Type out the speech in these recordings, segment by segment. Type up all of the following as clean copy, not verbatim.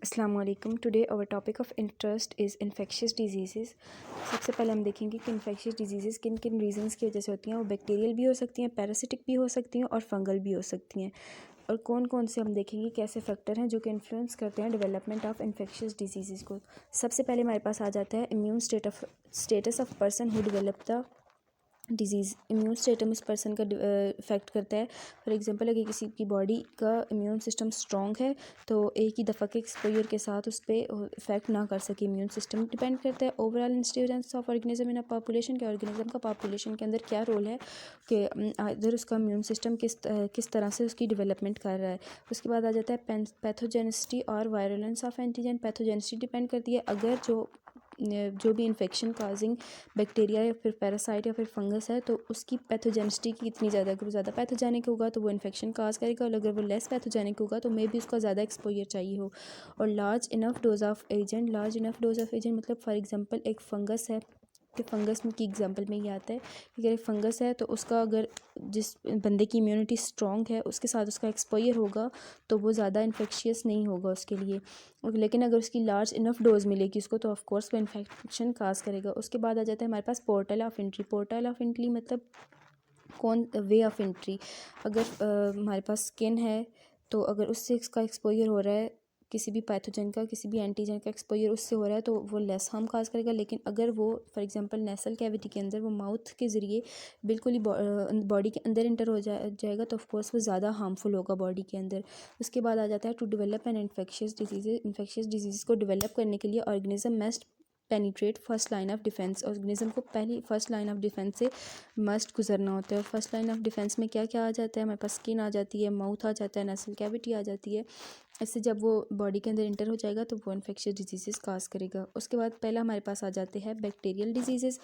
अस्सलाम वालेकुम। Today our topic of interest is infectious diseases. सबसे पहले हम देखेंगे कि इन्फेक्शियस डिजीज़ेज़ किन किन रीज़न्स की वजह से होती हैं। वो बैक्टीरियल भी हो सकती हैं, पैरासिटिक भी हो सकती हैं और फंगल भी हो सकती हैं। और कौन कौन से हम देखेंगे कि ऐसे फैक्टर हैं जो कि इन्फ्लुएंस करते हैं डेवलपमेंट ऑफ इन्फेक्शियस डिजीज़ेज़ को। सबसे पहले हमारे पास आ जाता है immune status of person who develop the disease. Immune system इस पर्सन का इफ़ेक्ट करता है। फॉर एग्जांपल अगर किसी की बॉडी का इम्यून सिस्टम स्ट्रॉन्ग है तो एक ही दफ़ा के एक्सपोजर के साथ उस पर इफ़ेक्ट ना कर सके। इम्यून सिस्टम डिपेंड करता है overall institution of organism in a population के ऑर्गेनिज्म का पॉपुलेशन के अंदर क्या रोल है कि इधर उसका इम्यून सिस्टम किस तरह से उसकी डेवलपमेंट कर रहा है। उसके बाद आ जाता है पैथोजेनिसिटी और virulence of antigen. Pathogenicity depend करती है अगर जो भी इन्फेक्शन काजिंग बैक्टीरिया या फिर पैरासाइट या फिर फंगस है तो उसकी पैथोजेनिसिटी की कितनी ज़्यादा। अगर वो ज़्यादा पैथोजेनिक होगा तो वो इन्फेक्शन काज करेगा और अगर वो लेस पैथोजेनिक होगा तो मे भी उसका ज़्यादा एक्सपोजर चाहिए हो। और large enough dose of agent मतलब फॉर एग्जांपल एक फंगस है कि फंगस में की एग्जांपल में ये आता है कि अगर फंगस है तो उसका अगर जिस बंदे की इम्यूनिटी स्ट्रॉन्ग है उसके साथ उसका एक्सपोजर होगा तो वो ज़्यादा इन्फेक्शियस नहीं होगा उसके लिए। और लेकिन अगर उसकी लार्ज इनफ डोज मिलेगी उसको तो ऑफ कोर्स वो इन्फेक्शन काज करेगा। उसके बाद आ जाता है हमारे पास portal of entry. Portal of entry मतलब कौन वे ऑफ एंट्री। अगर हमारे पास स्किन है तो अगर उससे इसका एक्सपोजर हो रहा है किसी भी पैथोजन का किसी भी एंटीजन का एक्सपोजर उससे हो रहा है तो वो लेस हार्म काज करेगा। लेकिन अगर वो फॉर एग्जांपल नेसल कैविटी के अंदर वो माउथ के ज़रिए बिल्कुल ही बॉडी के अंदर इंटर हो जाएगा तो ऑफकोर्स वो ज़्यादा हार्मफुल होगा बॉडी के अंदर। उसके बाद आ जाता है to develop an infectious disease को डेवलप करने के लिए organism must penetrate first line of defence. Organism को पहली फर्स्ट लाइन ऑफ डिफेंस से मस्ट गुजरना होता है। और फर्स्ट लाइन ऑफ डिफेंस में क्या क्या आ जाता है हमारे पास स्किन आ जाती है, माउथ आ जाता है, नसल कैविटी आ जाती है। इससे जब वो बॉडी के अंदर इंटर हो जाएगा तो वो इन्फेक्शियस डिजीज़ काज करेगा। उसके बाद पहला हमारे पास आ जाते हैं bacterial disease.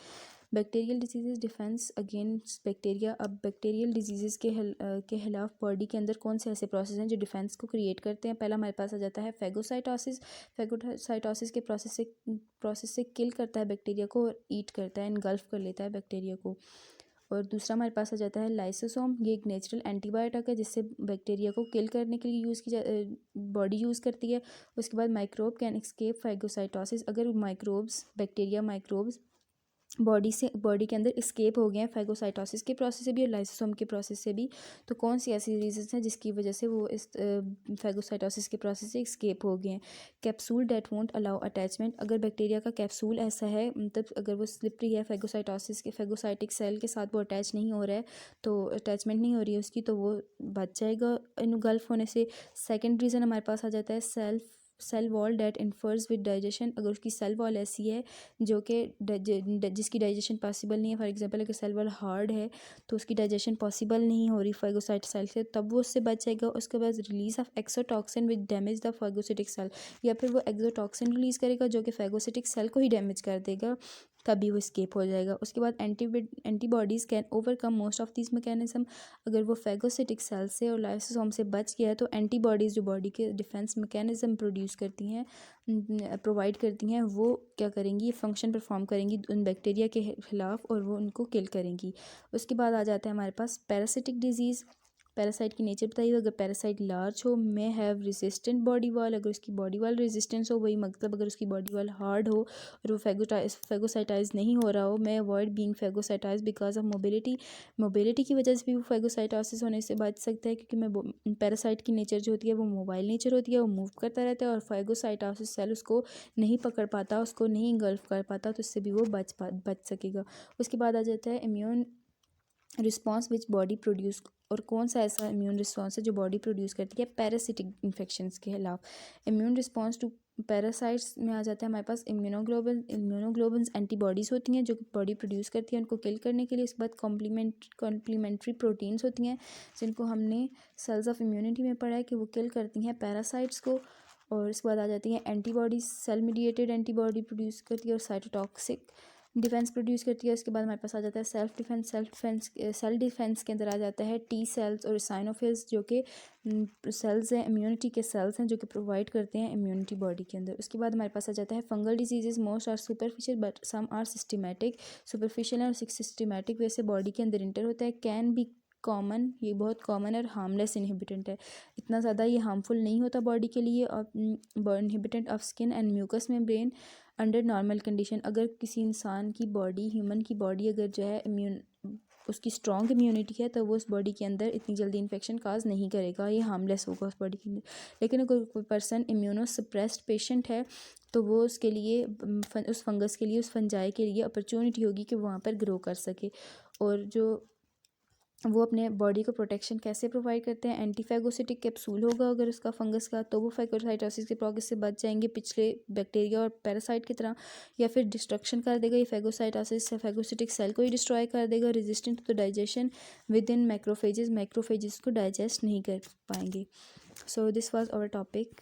Bacterial disease defence against bacteria. अब बैक्टीरियल डिजीज़ के खिलाफ बॉडी के अंदर कौन से ऐसे प्रोसेस हैं जो डिफेंस को क्रिएट करते हैं। पहला हमारे पास आ जाता है फैगोसाइटोसिस। फैगोसाइटोसिस के प्रोसेस से किल करता है बैक्टीरिया को और ईट करता है, इनगल्फ कर लेता है बैक्टीरिया को। और दूसरा हमारे पास आ जाता है लाइसोसोम। ये एक नेचुरल एंटीबायोटिक है जिससे बैक्टीरिया को किल करने के लिए बॉडी यूज़ करती है। उसके बाद माइक्रोब कैन एस्केप फैगोसाइटोसिस। अगर बैक्टीरिया माइक्रोब्स बॉडी के अंदर एस्केप हो गए हैं फैगोसाइटोसिस के प्रोसेस से भी और लाइसोसोम के प्रोसेस से भी तो कौन सी ऐसी रीजंस हैं जिसकी वजह से वो इस फैगोसाइटोसिस के प्रोसेस से एस्केप हो गए हैं। Capsule that won't allow attachment. अगर बैक्टीरिया का कैप्सूल ऐसा है मतलब अगर वो स्लिपरी है फैगोसाइटिक सेल के साथ वो अटैच नहीं हो रहा है तो अटैचमेंट नहीं हो रही है उसकी तो वो बच जाएगा इनगल्फ होने से। सेकेंड रीज़न हमारे पास आ जाता है cell wall that infers with digestion. अगर उसकी सेल वॉल ऐसी है जो कि जिसकी डाइजेशन पॉसिबल नहीं है। फॉर एग्जांपल अगर सेल वॉल हार्ड है तो उसकी डाइजेशन पॉसिबल नहीं हो रही फैगोसाइट सेल से तब वो उससे बच जाएगा। उसके बाद release of exotoxin with damage the phagocytic cell. या फिर वो एक्सोटॉक्सिन रिलीज़ करेगा जो कि फैगोसिटिक सेल को ही डैमेज कर देगा तभी वो एस्केप हो जाएगा। उसके बाद antibodies can overcome most of this mechanism. अगर वो फैगोसिटिक सेल से और लाइसोसोम से बच गया है तो एंटीबॉडीज़ जो बॉडी के डिफेंस मैकेनिज्म प्रोवाइड करती हैं वो क्या करेंगी, फंक्शन परफॉर्म करेंगी उन बैक्टीरिया के खिलाफ और वो उनको किल करेंगी। उसके बाद आ जाता है हमारे पास पैरासिटिक डिजीज़। पैरासाइट की नेचर बताइए। अगर पैरासाइट लार्ज हो may have resistant body wall. अगर उसकी बॉडी वॉल रेजिस्टेंस हो वही मतलब अगर उसकी बॉडी वॉल हार्ड हो और वो फैगोसाइटाइज नहीं हो रहा हो may avoid being phagocytize because of mobility की वजह से भी वो फैगोसाइटोसिस होने से बच सकता है क्योंकि मैं पैरासाइट की नेचर जो होती है वो मोबाइल नेचर होती है, वो मूव करता रहता है और फैगोसाइटोसिस सेल उसको नहीं पकड़ पाता, उसको नहीं इंगल्फ कर पाता तो उससे भी वो बच सकेगा। उसके बाद आ जाता है immune response which body produce. और कौन सा ऐसा इम्यून रिस्पॉन्स है जो बॉडी प्रोड्यूस करती है पैरासिटिक इन्फेक्शंस के खिलाफ। इम्यून रिस्पॉन्स टू पैरासाइट्स में आ जाता है हमारे पास इम्यूनोग्लोबुल्स एंटीबॉडीज़ होती हैं जो कि बॉडी प्रोड्यूस करती है उनको किल करने के लिए। उसके बाद कॉम्प्लीमेंट्री प्रोटीन्स होती हैं जिनको हमने सेल्स ऑफ इम्यूनिटी में पढ़ा है कि वो किल करती हैं पैरासाइट्स को। और उसके बाद आ जाती हैं antibodies, cell mediated antibody produce करती है और साइटोटॉक्सिक डिफेंस प्रोड्यूस करती है। उसके बाद हमारे पास आ जाता है सेल डिफेंस के अंदर आ जाता है टी सेल्स और साइनोफिल्स जो कि सेल्स हैं, इम्यूनिटी के सेल्स हैं जो कि प्रोवाइड करते हैं इम्यूनिटी बॉडी के अंदर। उसके बाद हमारे पास आ जाता है fungal diseases. Most are superficial but some are systematic. Superficial और सिस्टमेटिक वैसे बॉडी के अंदर इंटर होता है। कैन बी ये बहुत कॉमन और हार्मलेस इनहिबिटेंट है। इतना ज़्यादा ये हार्मफुल नहीं होता बॉडी के लिए। और inhibitant of skin and mucous membrane under normal condition. अगर किसी इंसान की बॉडी, ह्यूमन की बॉडी अगर जो है उसकी स्ट्रॉन्ग इम्यूनिटी है, तो वो उस बॉडी के अंदर इतनी जल्दी इन्फेक्शन काज नहीं करेगा, ये हार्मलेस होगा उस बॉडी के अंदर। लेकिन अगर कोई पर्सन इम्यूनो सप्रेस्ड पेशेंट है, तो वो उसके लिए उस फंगस के लिए, उस फंजाई के लिए अपॉर्चुनिटी होगी कि वहाँ पर ग्रो कर सके। और जो वो अपने बॉडी को प्रोटेक्शन कैसे प्रोवाइड करते हैं, एंटीफैगोसिटिक कैप्सूल होगा अगर उसका फंगस का, तो वो फैगोसाइटोसिस के प्रोग्रेस से बच जाएंगे पिछले बैक्टीरिया और पैरासाइट की तरह। या फिर डिस्ट्रक्शन कर देगा ये फैगोसाइटोसिस, फैगोसिटिक सेल को ही डिस्ट्रॉय कर देगा। Resistant to digestion within macrophages को डाइजेस्ट नहीं कर पाएंगे। So this was our topic.